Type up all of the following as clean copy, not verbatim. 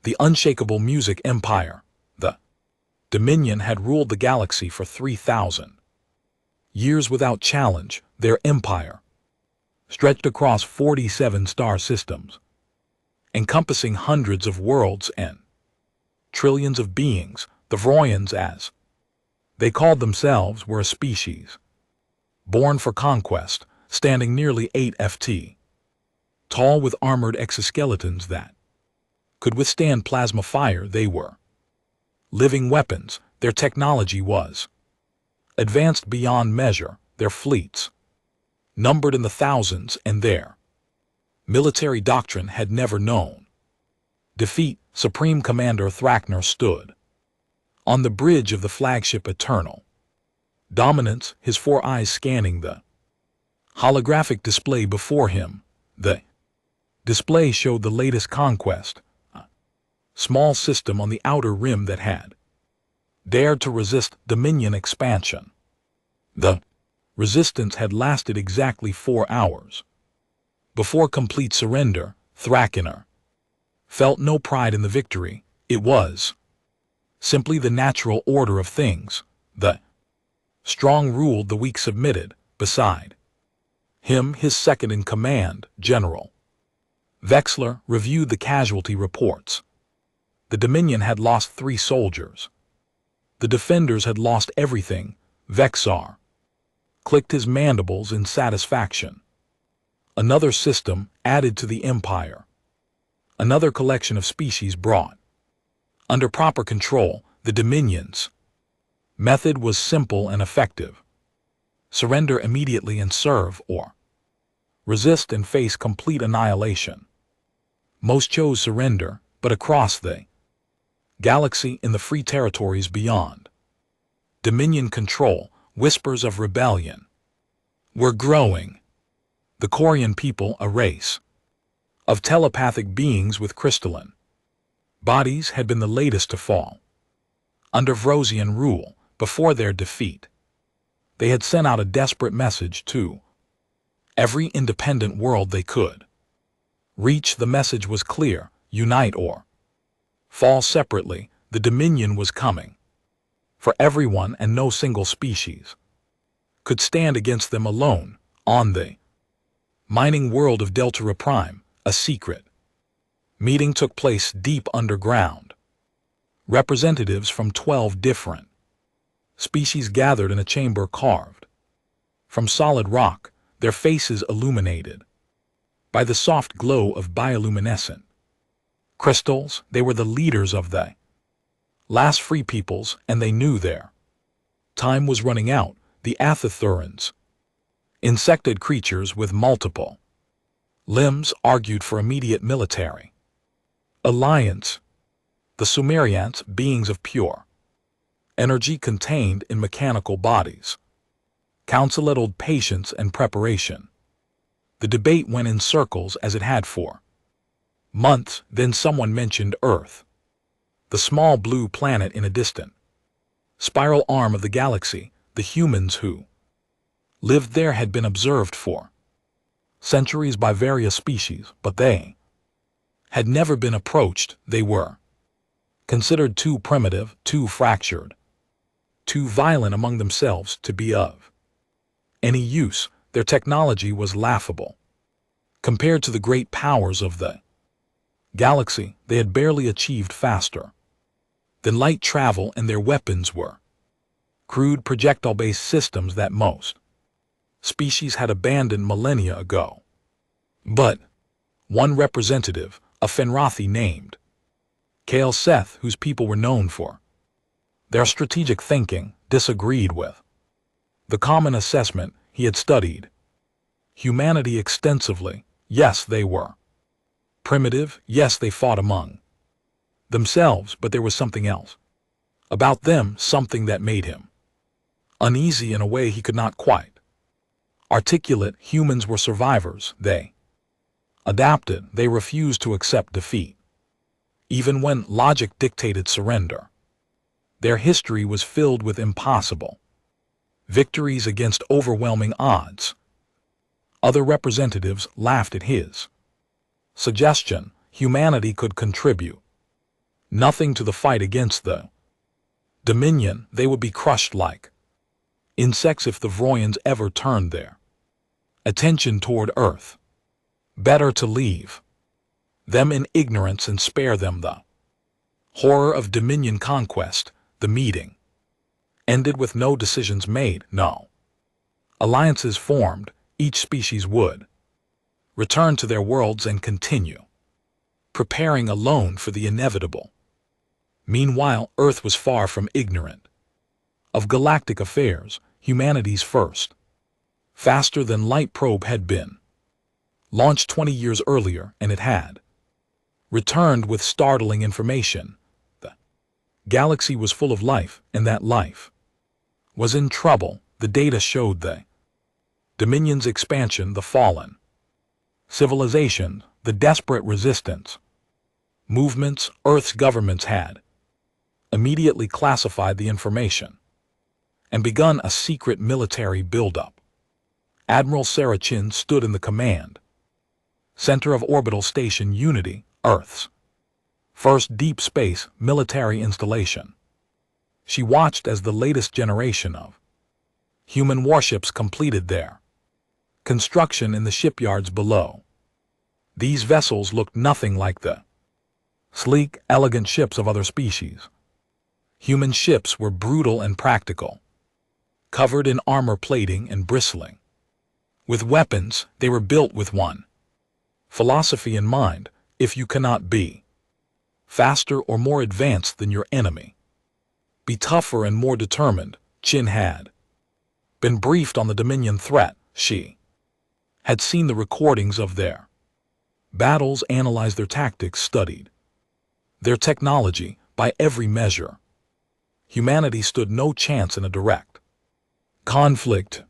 The unshakable music empire, the Dominion, had ruled the galaxy for 3,000 years without challenge. Their empire stretched across 47 star systems, encompassing hundreds of worlds and trillions of beings. The Vroyans, as they called themselves, were a species born for conquest, standing nearly 8 ft tall with armored exoskeletons that could withstand plasma fire. They were living weapons. Their technology was advanced beyond measure, their fleets numbered in the thousands, and their military doctrine had never known defeat. Supreme Commander Thraknor stood on the bridge of the flagship Eternal Dominance, his 4 eyes scanning the holographic display before him. The display showed the latest conquest, a small system on the outer rim that had dared to resist Dominion expansion. The resistance had lasted exactly 4 hours. Before complete surrender, Thraknor felt no pride in the victory. It was simply the natural order of things. The strong ruled, the weak submitted. Beside him, his second-in-command, General Vexler, reviewed the casualty reports. The Dominion had lost 3 soldiers. The defenders had lost everything. Vexar clicked his mandibles in satisfaction. Another system added to the empire. Another collection of species brought under proper control. The Dominion's method was simple and effective. Surrender immediately and serve, or resist and face complete annihilation. Most chose surrender, but across the galaxy, in the free territories beyond Dominion control, whispers of rebellion were growing. The Quarian people, a race of telepathic beings with crystalline bodies, had been the latest to fall under Vrosian rule. Before their defeat, they had sent out a desperate message to every independent world they could reach. The message was clear: unite or fall separately. The Dominion was coming for everyone, and no single species could stand against them alone. On the mining world of Delta Prime, a secret meeting took place deep underground. Representatives from 12 different species gathered in a chamber carved from solid rock, their faces illuminated by the soft glow of bioluminescent crystals. They were the leaders of the last free peoples, and they knew their time was running out. The Athathurans, insected creatures with multiple limbs, argued for immediate military alliance. The Sumerians, beings of pure energy contained in mechanical bodies, counseled patience and preparation. The debate went in circles, as it had for months. Then someone mentioned Earth, the small blue planet in a distant spiral arm of the galaxy. The humans who lived there had been observed for centuries by various species, but they had never been approached. They were considered too primitive, too fractured, too violent among themselves to be of any use. Their technology was laughable compared to the great powers of the galaxy. They had barely achieved faster than light travel, and their weapons were crude projectile-based systems that most species had abandoned millennia ago. But one representative, a Fenrathi named Kael Seth, whose people were known for their strategic thinking, disagreed with the common assessment. He had studied humanity extensively. Yes, they were primitive. Yes, they fought among themselves, but there was something else about them, something that made him uneasy in a way he could not quite articulate. Humans were survivors. They adapted. They refused to accept defeat, even when logic dictated surrender. Their history was filled with impossible victories against overwhelming odds. Other representatives laughed at his suggestion. Humanity could contribute Nothing to the fight against the Dominion. They would be crushed like insects if the Vroyans ever turned their attention toward Earth. Better to leave them in ignorance and spare them the horror of Dominion conquest. The meeting ended with no decisions made, no alliances formed. Each species would return to their worlds and continue preparing alone for the inevitable. Meanwhile, Earth was far from ignorant of galactic affairs. Humanity's first faster-than-light probe had been launched 20 years earlier, and it had returned with startling information. The galaxy was full of life, and that life was in trouble. The data showed the Dominion's expansion, the fallen civilization, the desperate resistance movements. Earth's governments had immediately classified the information and begun a secret military buildup. Admiral Sarah Chin stood in the command center of Orbital Station Unity, Earth's first deep space military installation. She watched as the latest generation of human warships completed their construction in the shipyards below. These vessels looked nothing like the sleek, elegant ships of other species. Human ships were brutal and practical, covered in armor plating and bristling with weapons. They were built with one philosophy in mind: if you cannot be faster or more advanced than your enemy, be tougher and more determined. Chin had been briefed on the Dominion threat. She had seen the recordings of their battles, analyzed their tactics, studied their technology. By every measure, humanity stood no chance in a direct conflict.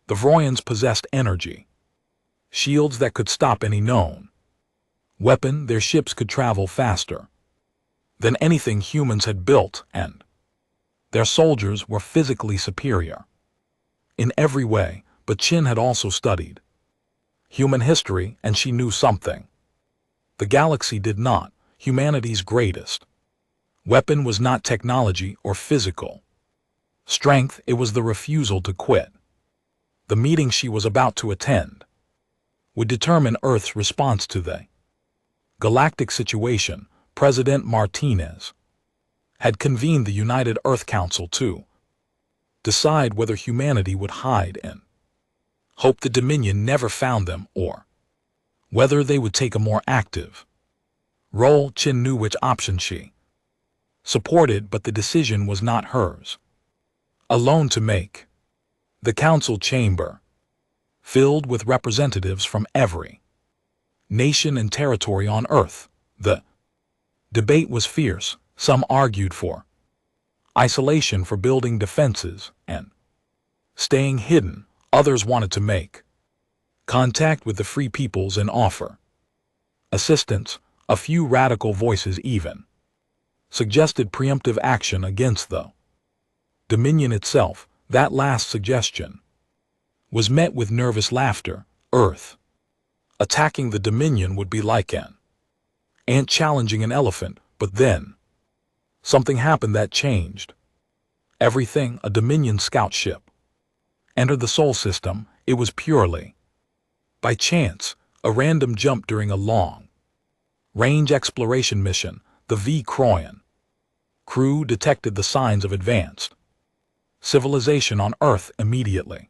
The Vroyans possessed energy, shields that could stop any known weapon. Their ships could travel faster than anything humans had built, and their soldiers were physically superior in every way. But Chin had also studied human history, and she knew something the galaxy did not. Humanity's greatest weapon was not technology or physical strength, it was the refusal to quit. The meeting she was about to attend would determine Earth's response to the galactic situation. President Martinez had convened the United Earth Council to decide whether humanity would hide and hope the Dominion never found them, or whether they would take a more active role. Chin knew which option she supported, but the decision was not hers alone to make. The council chamber, filled with representatives from every nation and territory on Earth, the debate was fierce. Some argued for isolation, for building defenses and staying hidden. Others wanted to make contact with the free peoples and offer assistance. A few radical voices even suggested preemptive action against the Dominion itself. That last suggestion was met with nervous laughter. Earth attacking the Dominion would be like an ant challenging an elephant. But then something happened that changed everything. A Dominion scout ship entered the Sol system. It was purely by chance, a random jump during a long-range exploration mission. The V. Croyan crew detected the signs of advanced civilization on Earth immediately.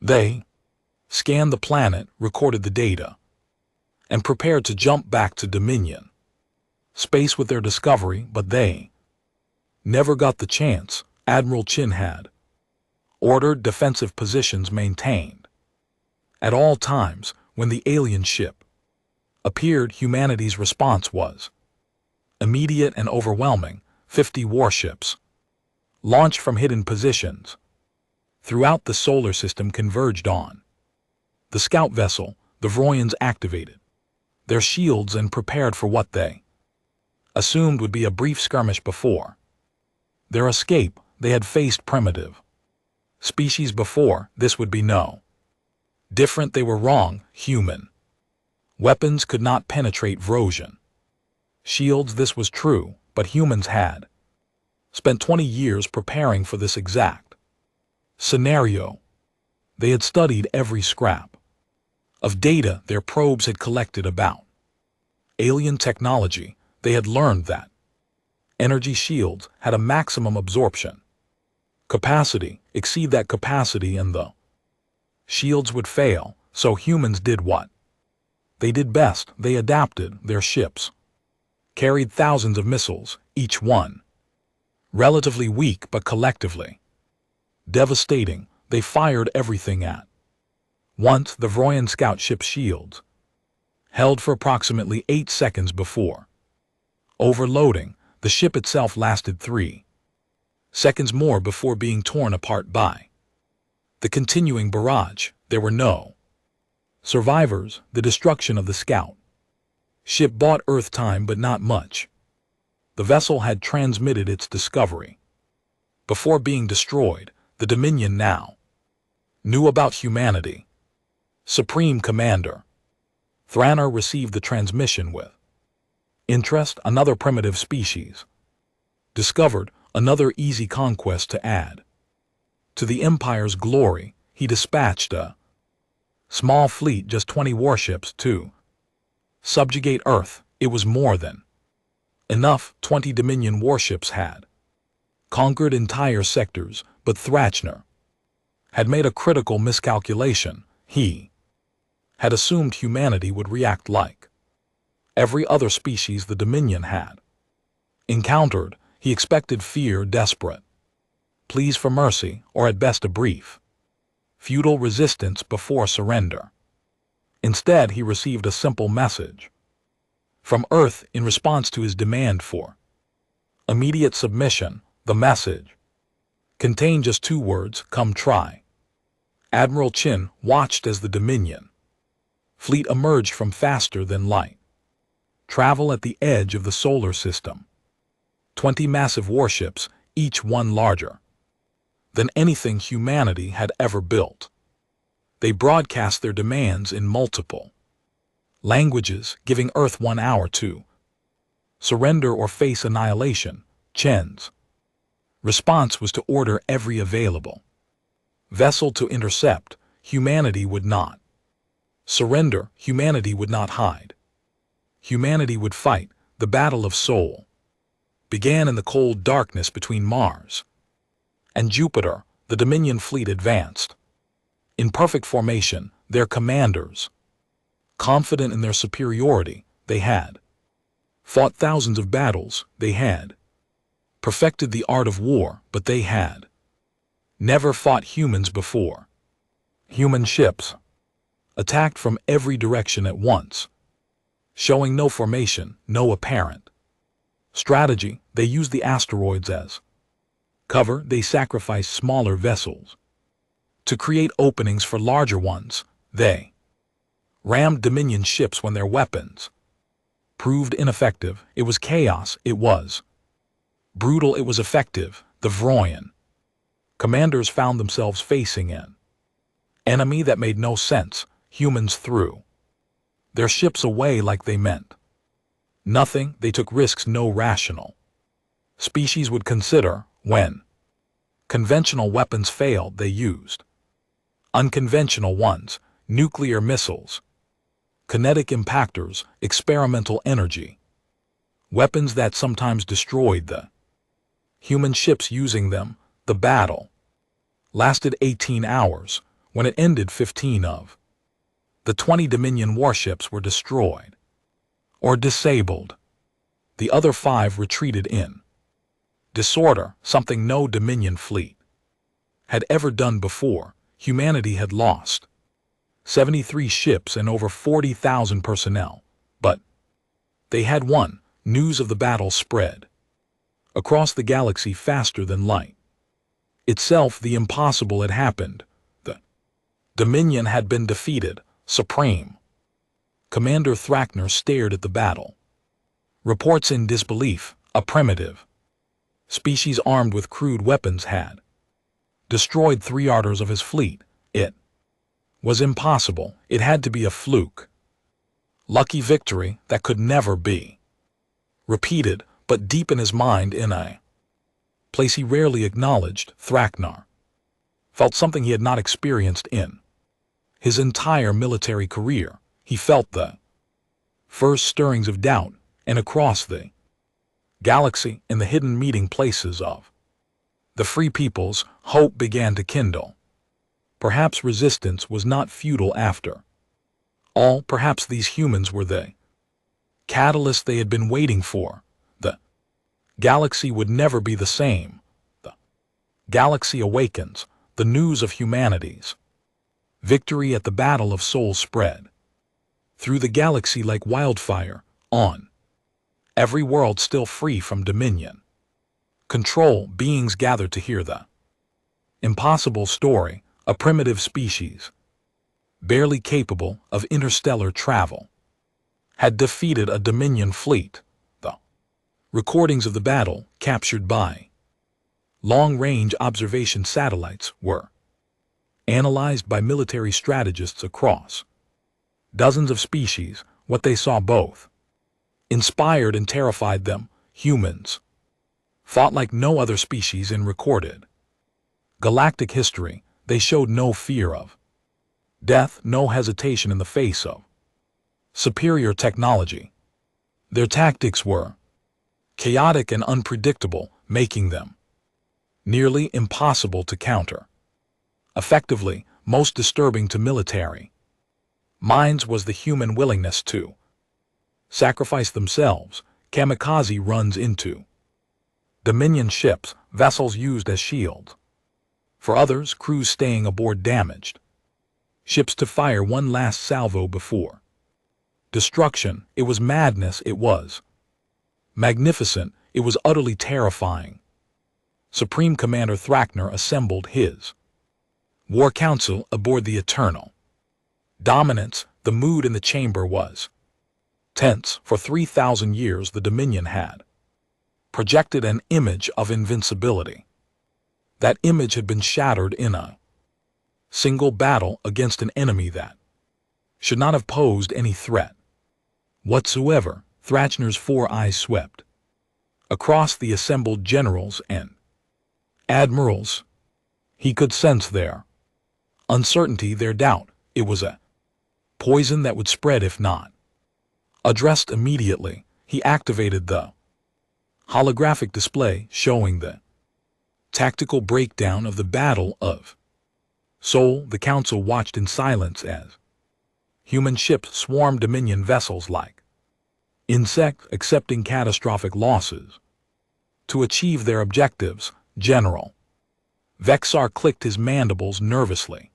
They scanned the planet, recorded the data, and prepared to jump back to Dominion space with their discovery, but they never got the chance. Admiral Chin had ordered defensive positions maintained at all times. When the alien ship appeared, humanity's response was immediate and overwhelming. 50 warships launched from hidden positions throughout the solar system converged on the scout vessel. The Vroyans activated their shields and prepared for what they assumed would be a brief skirmish before their escape. They had faced primitive species before. This would be no different. They were wrong. Human weapons could not penetrate Vrosian shields. This was true. but humans had spent 20 years preparing for this exact scenario. They had studied every scrap of data their probes had collected about alien technology. They had learned that energy shields had a maximum absorption capacity, exceed that capacity and the shields would fail, so humans did what they did best. They adapted. Their ships carried thousands of missiles, each one relatively weak but collectively devastating. They fired everything at once. The Vroyan scout ship shields held for approximately 8 seconds before overloading. The ship itself lasted 3 seconds more before being torn apart by the continuing barrage. There were no survivors. The destruction of the scout ship bought Earth time, but not much. The vessel had transmitted its discovery before being destroyed. The Dominion now knew about humanity. Supreme Commander Thranar received the transmission with interest. Another primitive species discovered, another easy conquest to add to the Empire's glory. He dispatched a small fleet, just 20 warships, to subjugate Earth. It was more than enough. 20 Dominion warships had conquered entire sectors, but Thranar had made a critical miscalculation. He had assumed humanity would react like every other species the Dominion had encountered. He expected fear, desperate pleas for mercy, or at best a brief, futile resistance before surrender. Instead, he received a simple message from Earth in response to his demand for immediate submission. The message contained just 2 words: come try. Admiral Chin watched as the Dominion fleet emerged from faster than light travel at the edge of the solar system. 20 massive warships, each one larger than anything humanity had ever built. They broadcast their demands in multiple languages, giving Earth 1 hour to surrender or face annihilation. Chen's response was to order every available vessel to intercept. Humanity would not surrender. Humanity would not hide. Humanity would fight. The battle of Sol began in the cold darkness between Mars and Jupiter. The Dominion fleet advanced in perfect formation. Their commanders, confident in their superiority, they had fought thousands of battles. They had perfected the art of war, but they had never fought humans before. Human ships attacked from every direction at once, showing no formation, no apparent strategy. They used the asteroids as cover. They sacrificed smaller vessels to create openings for larger ones. They rammed Dominion ships when their weapons proved ineffective. It was chaos. It was brutal. It was effective. The Vroyan commanders found themselves facing an enemy that made no sense. Humans threw their ships away like they meant nothing. They took risks no rational species would consider. When conventional weapons failed, they used unconventional ones: nuclear missiles, kinetic impactors, experimental energy weapons that sometimes destroyed the human ships. Using them, the battle lasted 18 hours. When it ended, 15 of the 20 Dominion warships were destroyed or disabled. The other 5 retreated in disorder, something no Dominion fleet had ever done before. Humanity had lost 73 ships and over 40,000 personnel, but they had won. News of the battle spread across the galaxy faster than light itself. The impossible had happened. The Dominion had been defeated. Supreme Commander Thranar stared at the battle reports in disbelief. A primitive species armed with crude weapons had destroyed 3/4 of his fleet. It was impossible. It had to be a fluke. Lucky victory that could never be repeated. But deep in his mind, in a place he rarely acknowledged, Thraknar felt something he had not experienced in his entire military career. He felt the first stirrings of doubt, and across the galaxy, in the hidden meeting places of the free peoples, hope began to kindle. Perhaps resistance was not futile after all. Perhaps these humans were the catalyst they had been waiting for. The galaxy would never be the same. The galaxy awakens. The news of humanity's victory at the Battle of Sol spread through the galaxy like wildfire. On every world still free from dominion control, beings gathered to hear the impossible story. A primitive species, barely capable of interstellar travel, had defeated a Dominion fleet. The recordings of the battle, captured by long-range observation satellites, were analyzed by military strategists across dozens of species. What they saw both inspired and terrified them. Humans fought like no other species in recorded galactic history. They showed no fear of death, no hesitation in the face of superior technology. Their tactics were chaotic and unpredictable, making them nearly impossible to counter. Effectively, most disturbing to military minds was the human willingness to sacrifice themselves. Kamikaze runs into Dominion ships, vessels used as shields. For others, crews staying aboard damaged ships to fire one last salvo before destruction. It was madness. It was magnificent. It was utterly terrifying. Supreme Commander Thraknar assembled his War Council aboard the Eternal Dominance. The mood in the chamber was tense. For 3,000 years the Dominion had projected an image of invincibility. That image had been shattered in a single battle against an enemy that should not have posed any threat whatsoever. Thraknar's 4 eyes swept across the assembled generals and admirals. He could sense their uncertainty, their doubt. It was a poison that would spread if not addressed immediately. He activated the holographic display showing the tactical breakdown of the Battle of Sol. The Council watched in silence as human ships swarmed Dominion vessels like insects, accepting catastrophic losses to achieve their objectives. General Vexar clicked his mandibles nervously.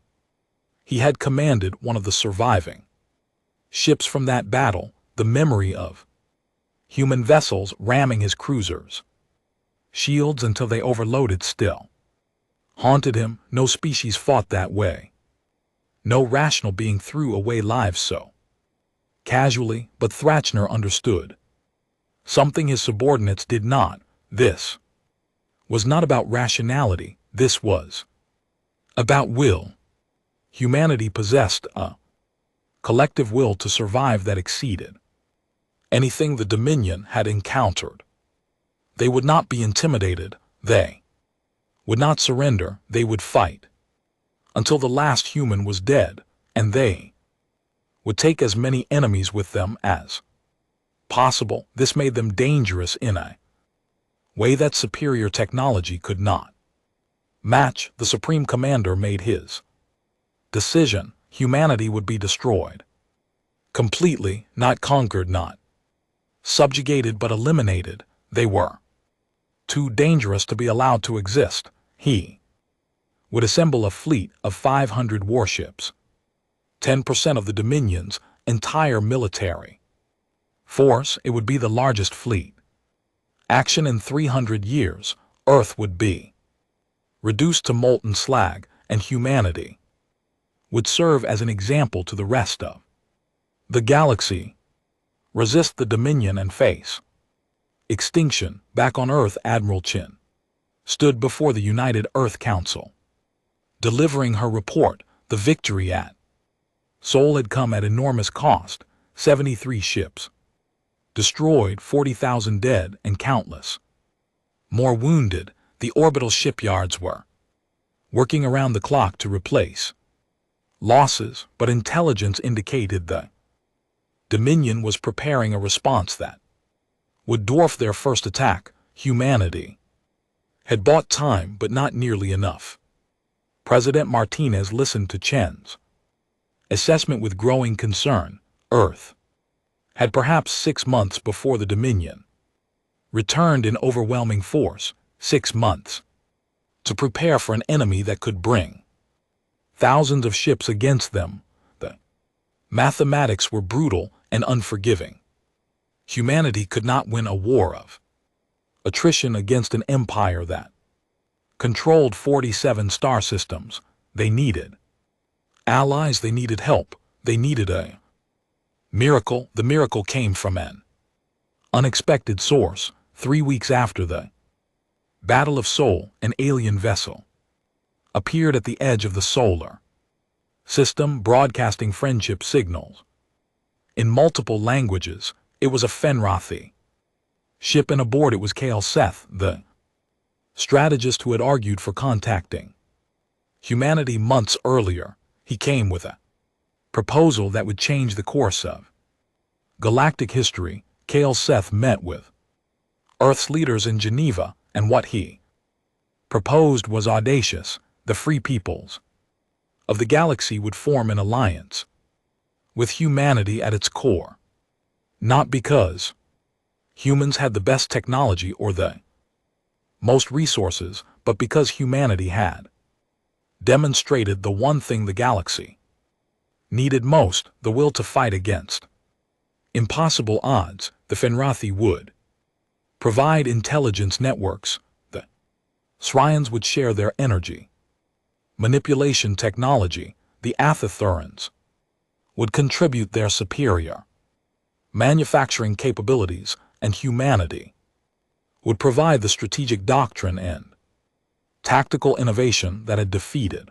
He had commanded one of the surviving ships from that battle. The memory of human vessels ramming his cruisers' shields until they overloaded still haunted him. No species fought that way. No rational being threw away lives so casually. But Thraknar understood something his subordinates did not. This was not about rationality. This was about will. Humanity possessed a collective will to survive that exceeded anything the Dominion had encountered. They would not be intimidated. They would not surrender. They would fight until the last human was dead, and they would take as many enemies with them as possible. This made them dangerous in a way that superior technology could not match. The Supreme Commander made his decision. Humanity would be destroyed completely, not conquered, not subjugated, but eliminated. They were too dangerous to be allowed to exist. He would assemble a fleet of 500 warships, 10% of the Dominion's entire military force. It would be the largest fleet action in 300 years. Earth would be reduced to molten slag, and humanity would serve as an example to the rest of the galaxy. Resist the Dominion and face extinction. Back on Earth, Admiral Chin stood before the United Earth Council, delivering her report. The victory at Sol had come at enormous cost. 73 ships, destroyed, 40,000 dead and countless more wounded. The orbital shipyards were working around the clock to replace losses, but intelligence indicated the Dominion was preparing a response that would dwarf their first attack. Humanity had bought time, but not nearly enough. President Martinez listened to Chen's assessment with growing concern. Earth had perhaps 6 months before the Dominion returned in overwhelming force, 6 months to prepare for an enemy that could bring thousands of ships against them. The mathematics were brutal and unforgiving. Humanity could not win a war of attrition against an empire that controlled 47 star systems. They needed allies, they needed help, they needed a miracle. The miracle came from an unexpected source. 3 weeks after the Battle of Sol, an alien vessel appeared at the edge of the solar system, broadcasting friendship signals in multiple languages. It was a Fenrathi ship, and aboard it was Kale Seth, the strategist who had argued for contacting humanity months earlier. He came with a proposal that would change the course of galactic history. Kale Seth met with Earth's leaders in Geneva, and what he proposed was audacious. The free peoples of the galaxy would form an alliance with humanity at its core, not because humans had the best technology or the most resources, but because humanity had demonstrated the one thing the galaxy needed most: the will to fight against impossible odds. The Fenrathi would provide intelligence networks. The Sryans would share their energy manipulation technology. The Athethurans would contribute their superior manufacturing capabilities, and humanity would provide the strategic doctrine and tactical innovation that had defeated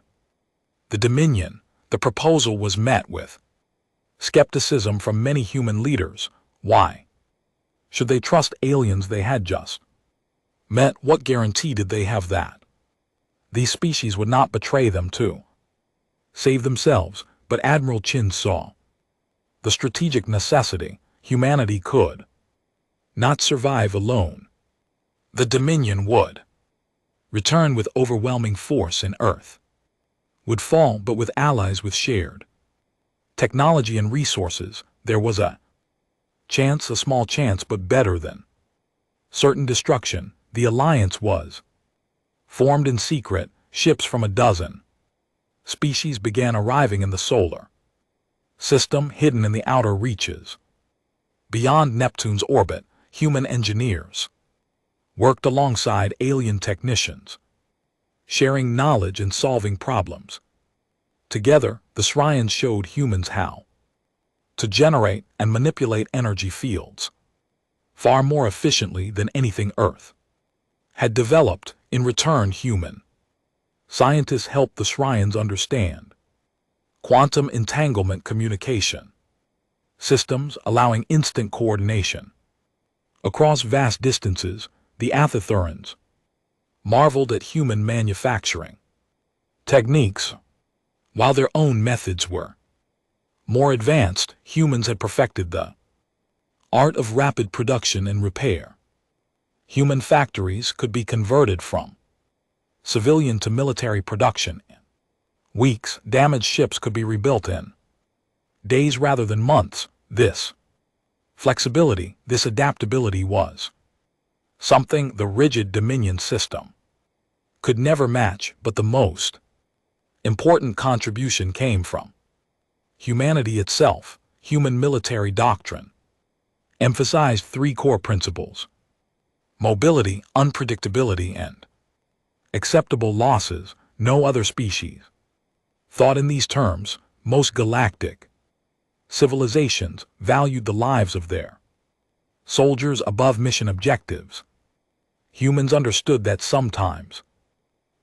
the Dominion. The proposal was met with skepticism from many human leaders. Why should they trust aliens they had just met? What guarantee did they have that these species would not betray them to save themselves? But Admiral Chin saw the strategic necessity. Humanity could not survive alone. The Dominion would return with overwhelming force, and Earth would fall, but with allies with shared technology and resources. There was a chance, a small chance, but better than certain destruction. The alliance was formed in secret. Ships from a dozen species began arriving in the solar system, hidden in the outer reaches beyond Neptune's orbit. Human engineers worked alongside alien technicians, sharing knowledge and solving problems. Together, the Sryans showed humans how to generate and manipulate energy fields far more efficiently than anything Earth had developed. In return, human scientists helped the Sryans understand quantum entanglement communication systems, allowing instant coordination across vast distances. The Athethurans marveled at human manufacturing techniques. While their own methods were more advanced, humans had perfected the art of rapid production and repair. Human factories could be converted from civilian to military production in weeks. Damaged ships could be rebuilt in days rather than months. This flexibility, this adaptability was something the rigid Dominion system could never match. But the most important contribution came from humanity itself. Human military doctrine emphasized 3 core principles: mobility, unpredictability, and acceptable losses. No other species thought in these terms. Most galactic civilizations valued the lives of their soldiers above mission objectives. Humans understood that sometimes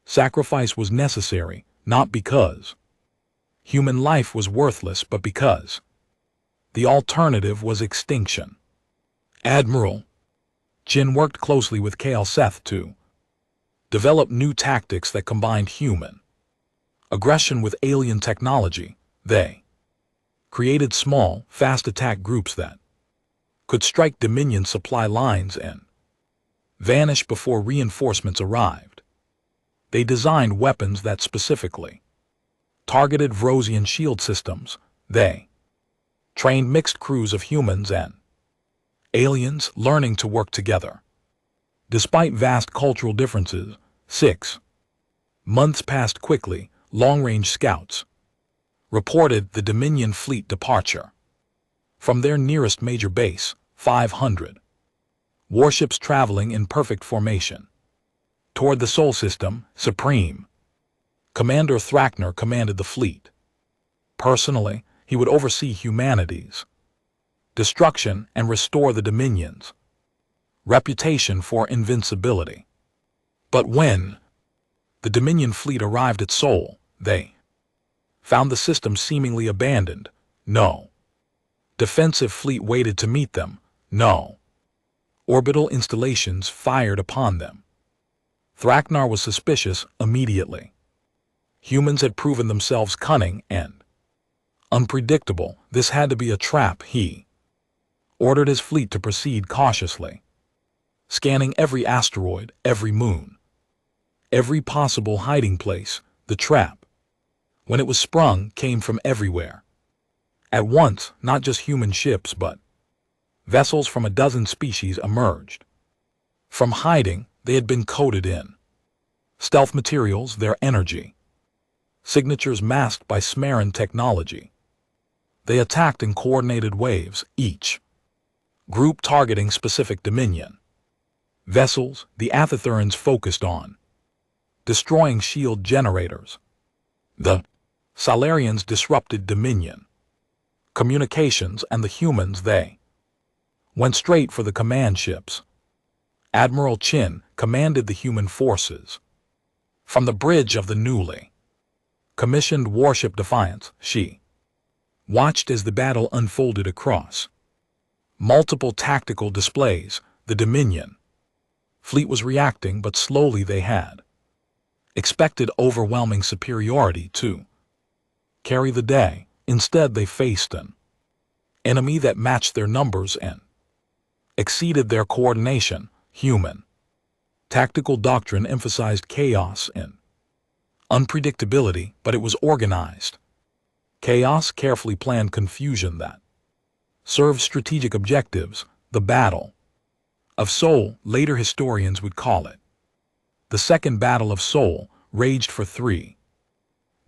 sacrifice was necessary, not because human life was worthless, but because the alternative was extinction. Admiral Jin worked closely with Kael Seth to develop new tactics that combined human aggression with alien technology. They created small, fast attack groups that could strike Dominion supply lines and vanish before reinforcements arrived. They designed weapons that specifically targeted Vrosian shield systems. They trained mixed crews of humans and aliens learning to work together. Despite vast cultural differences, 6 months passed quickly. Long-range scouts reported the Dominion fleet departure from their nearest major base, 500 warships traveling in perfect formation toward the Sol system. Supreme Commander Thraknar commanded the fleet. Personally, he would oversee humanity's destruction and restore the Dominion's reputation for invincibility. But when the Dominion fleet arrived at Sol, they found the system seemingly abandoned. No defensive fleet waited to meet them. No orbital installations fired upon them. Thraknar was suspicious immediately. Humans had proven themselves cunning and unpredictable. This had to be a trap. He ordered his fleet to proceed cautiously, scanning every asteroid, every moon, every possible hiding place. The trap, when it was sprung, came from everywhere. At once, not just human ships, but vessels from a dozen species emerged. From hiding, they had been coated in stealth materials, their energy signatures masked by Smaran technology. They attacked in coordinated waves, each group targeting specific Dominion vessels. The Athethurans focused on destroying shield generators. The Salarians disrupted Dominion communications, and the humans, they went straight for the command ships. Admiral Chin commanded the human forces. From the bridge of the newly commissioned warship Defiance, she watched as the battle unfolded across multiple tactical displays. The Dominion fleet was reacting, but slowly. They had expected overwhelming superiority to carry the day. Instead, they faced an enemy that matched their numbers and exceeded their coordination. Human tactical doctrine emphasized chaos and unpredictability, but it was organized chaos, carefully planned confusion that served strategic objectives. The Battle of Sol, later historians would call it the Second Battle of Sol, raged for 3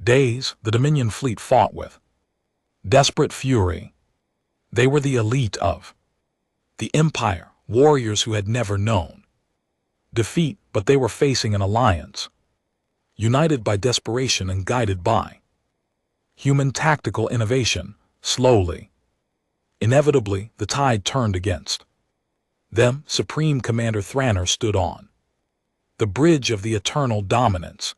days. The Dominion fleet fought with desperate fury. They were the elite of the Empire, warriors who had never known defeat, but they were facing an alliance united by desperation and guided by human tactical innovation. Slowly, inevitably, the tide turned against them. Supreme Commander Thraknar stood on the bridge of the eternal dominance,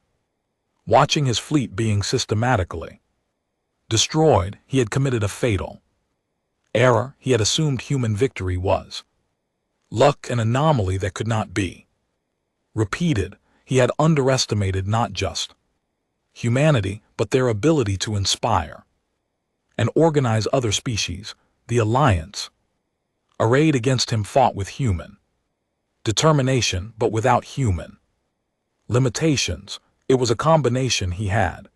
watching his fleet being systematically destroyed. He had committed a fatal error. He had assumed human victory was luck, an anomaly that could not be repeated. He had underestimated not just humanity, but their ability to inspire and organize other species. The Alliance, arrayed against him, fought with human determination, but without human limitations. It was a combination he had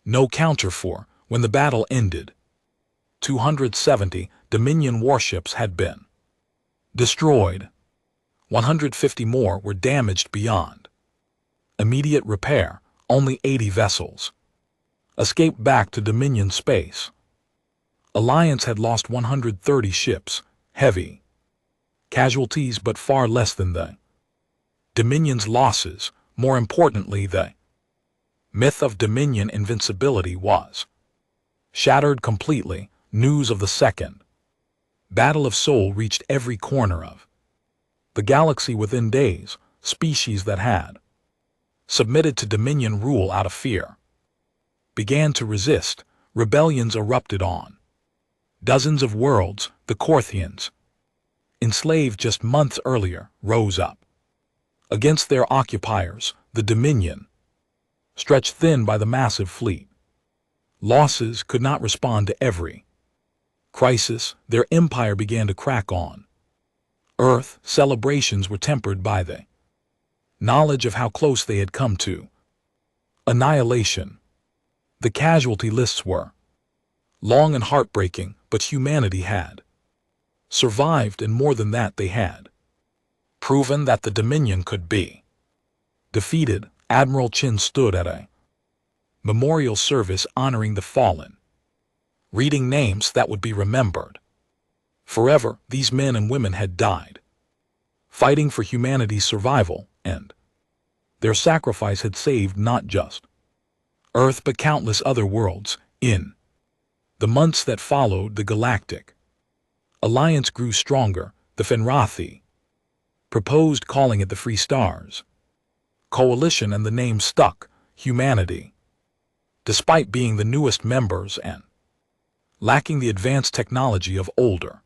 no counter for. When the battle ended, 270 Dominion warships had been destroyed. 150 more were damaged beyond immediate repair. Only 80 vessels escaped back to Dominion space. Alliance had lost 130 ships, heavy casualties, but far less than the Dominion's losses. More importantly, the myth of Dominion invincibility was shattered completely. News of the Second Battle of Sol reached every corner of the galaxy within days. Species that had submitted to Dominion rule out of fear began to resist. Rebellions erupted on dozens of worlds. The Korthians enslaved just months earlier, rose up. Against their occupiers, the Dominion, stretched thin by the massive fleet. Losses could not respond to every crisis. Their empire began to crack on Earth. Celebrations were tempered by the knowledge of how close they had come to annihilation. The casualty lists were long and heartbreaking, but humanity had survived, and more than that, they had proven that the Dominion could be defeated. Admiral Chin stood at a memorial service honoring the fallen, reading names that would be remembered forever. These men and women had died fighting for humanity's survival, and their sacrifice had saved not just Earth but countless other worlds. In the months that followed, the Galactic Alliance grew stronger. The Fenrathi proposed calling it the Free Stars Coalition, and the name stuck. Humanity, despite being the newest members and lacking the advanced technology of older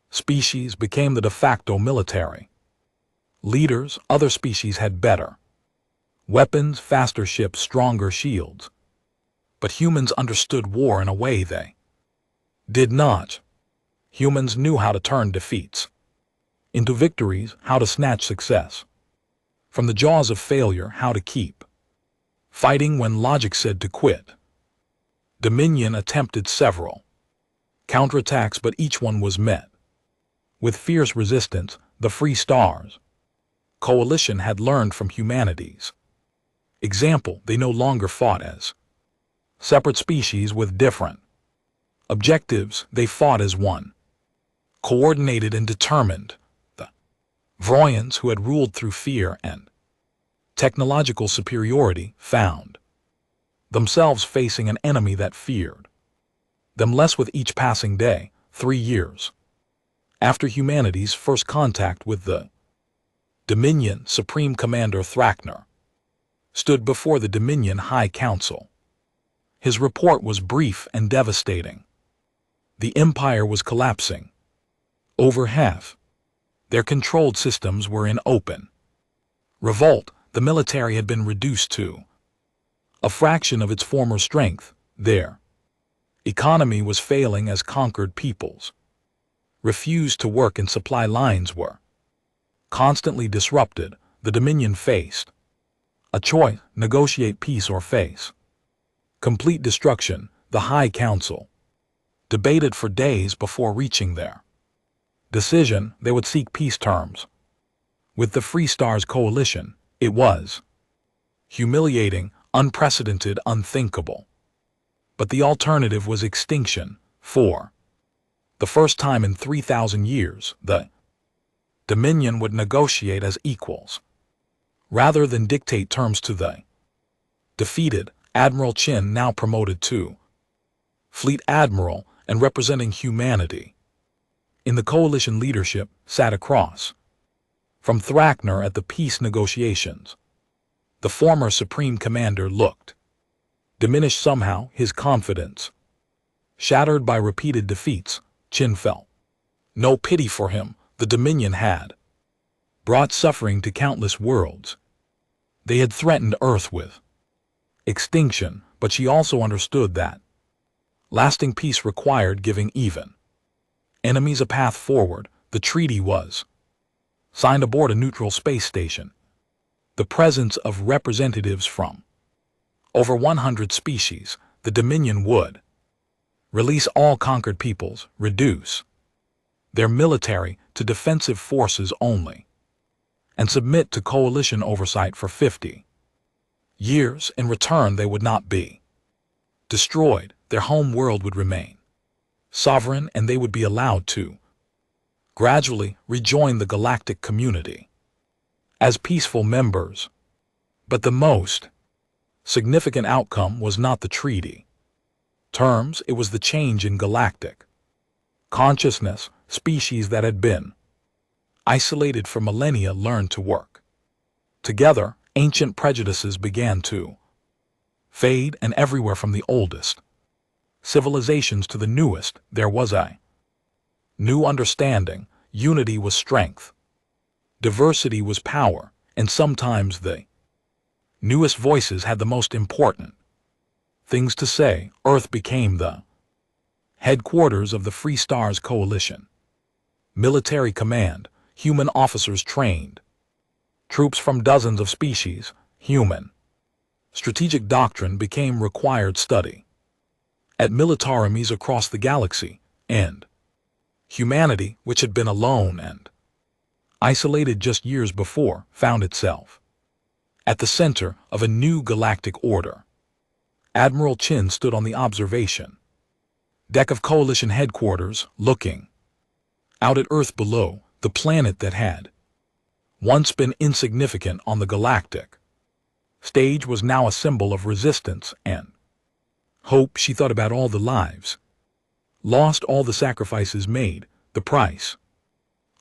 species, became the de facto military leaders. Other species had better weapons, faster ships, stronger shields, but humans understood war in a way they did not. Humans knew how to turn defeats into victories, how to snatch success from the jaws of failure, how to keep fighting when logic said to quit. Dominion attempted several counterattacks, but each one was met with fierce resistance. The Free Stars Coalition had learned from humanity's example. They no longer fought as separate species with different objectives. They fought as one, coordinated and determined. The Vroyans, who had ruled through fear and technological superiority, found themselves facing an enemy that feared them less with each passing day. 3 years after humanity's first contact with the Dominion, Supreme Commander Thrakner stood before the Dominion High Council. His report was brief and devastating. The Empire was collapsing. Over half their controlled systems were in open revolt. The military had been reduced to a fraction of its former strength. Their economy was failing as conquered peoples refused to work, and supply lines were constantly disrupted. The Dominion faced a choice: negotiate peace or face complete destruction. The High Council debated for days before reaching their decision. They would seek peace terms with the Free Stars Coalition. It was humiliating, unprecedented, unthinkable. But the alternative was extinction. For the first time in 3,000 years, the Dominion would negotiate as equals, rather than dictate terms to the defeated. Admiral Chin, now promoted to Fleet Admiral and representing humanity in the coalition leadership, sat across from Thrakner at the peace negotiations. The former Supreme Commander looked diminished somehow, his confidence shattered by repeated defeats. Chin felt no pity for him. The Dominion had brought suffering to countless worlds. They had threatened Earth with extinction, but she also understood that lasting peace required giving even enemies a path forward. The treaty was signed aboard a neutral space station. The presence of representatives from over 100 species, the Dominion would release all conquered peoples, reduce their military to defensive forces only, and submit to coalition oversight for 50 years. In return, they would not be destroyed. Their home world would remain sovereign, and they would be allowed to gradually rejoin the galactic community as peaceful members. But the most significant outcome was not the treaty terms, it was the change in galactic consciousness. Species that had been isolated for millennia learned to work together. Ancient prejudices began to fade, and everywhere from the oldest civilizations to the newest, there was a new understanding. Unity was strength. Diversity was power, and sometimes the newest voices had the most important things to say. Earth became the headquarters of the Free Stars Coalition. Military command, human officers trained. Troops from dozens of species, human. Strategic doctrine became required study at militaries across the galaxy, and humanity, which had been alone and isolated just years before, found itself at the center of a new galactic order. Admiral Chin stood on the observation deck of Coalition headquarters, looking out at Earth below, the planet that had once been insignificant on the galactic stage was now a symbol of resistance and hope. She thought about all the lives lost, all the sacrifices made. The price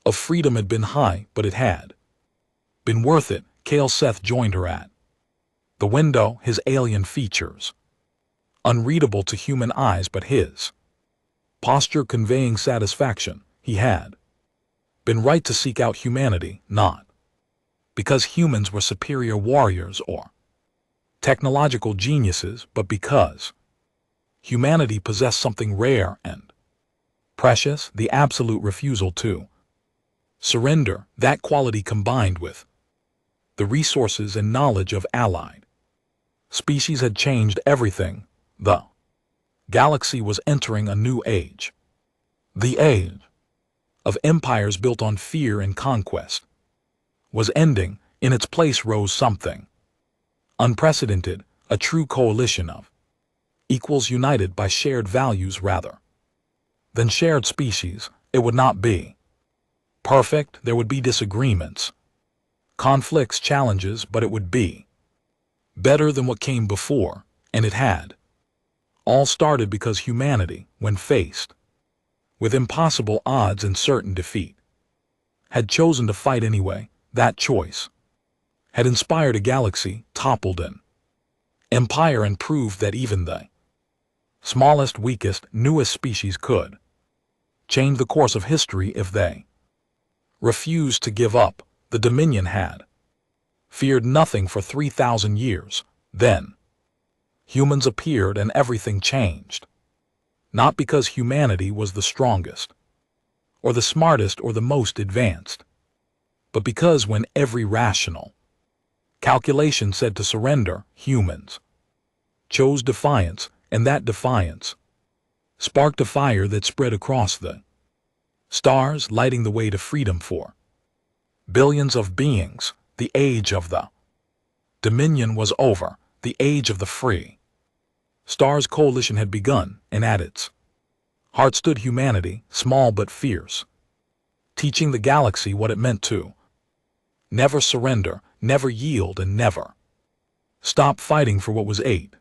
of freedom had been high, but it had been worth it. Kale Seth joined her at the window, his alien features unreadable to human eyes, but his posture conveying satisfaction. He had been right to seek out humanity, not because humans were superior warriors or technological geniuses, but because humanity possessed something rare and precious, the absolute refusal to surrender. That quality, combined with the resources and knowledge of allied species, had changed everything. The galaxy was entering a new age. The age of empires built on fear and conquest was ending. In its place rose something unprecedented, a true coalition of equals united by shared values rather than shared species. It would not be perfect. There would be disagreements, conflicts, challenges, but it would be better than what came before, and it had all started because humanity, when faced with impossible odds and certain defeat, had chosen to fight anyway. That choice had inspired a galaxy, toppled an empire, and proved that even the smallest, weakest, newest species could change the course of history if they refused to give up. The Dominion had feared nothing for 3,000 years. Then humans appeared and everything changed. Not because humanity was the strongest, or the smartest, or the most advanced, but because when every rational calculation said to surrender, humans chose defiance, and that defiance sparked a fire that spread across the stars, lighting the way to freedom for billions of beings. The age of the Dominion was over. The age of the Free Stars Coalition had begun, and at its heart stood humanity, small but fierce, teaching the galaxy what it meant to never surrender, never yield, and never stop fighting for what was eight.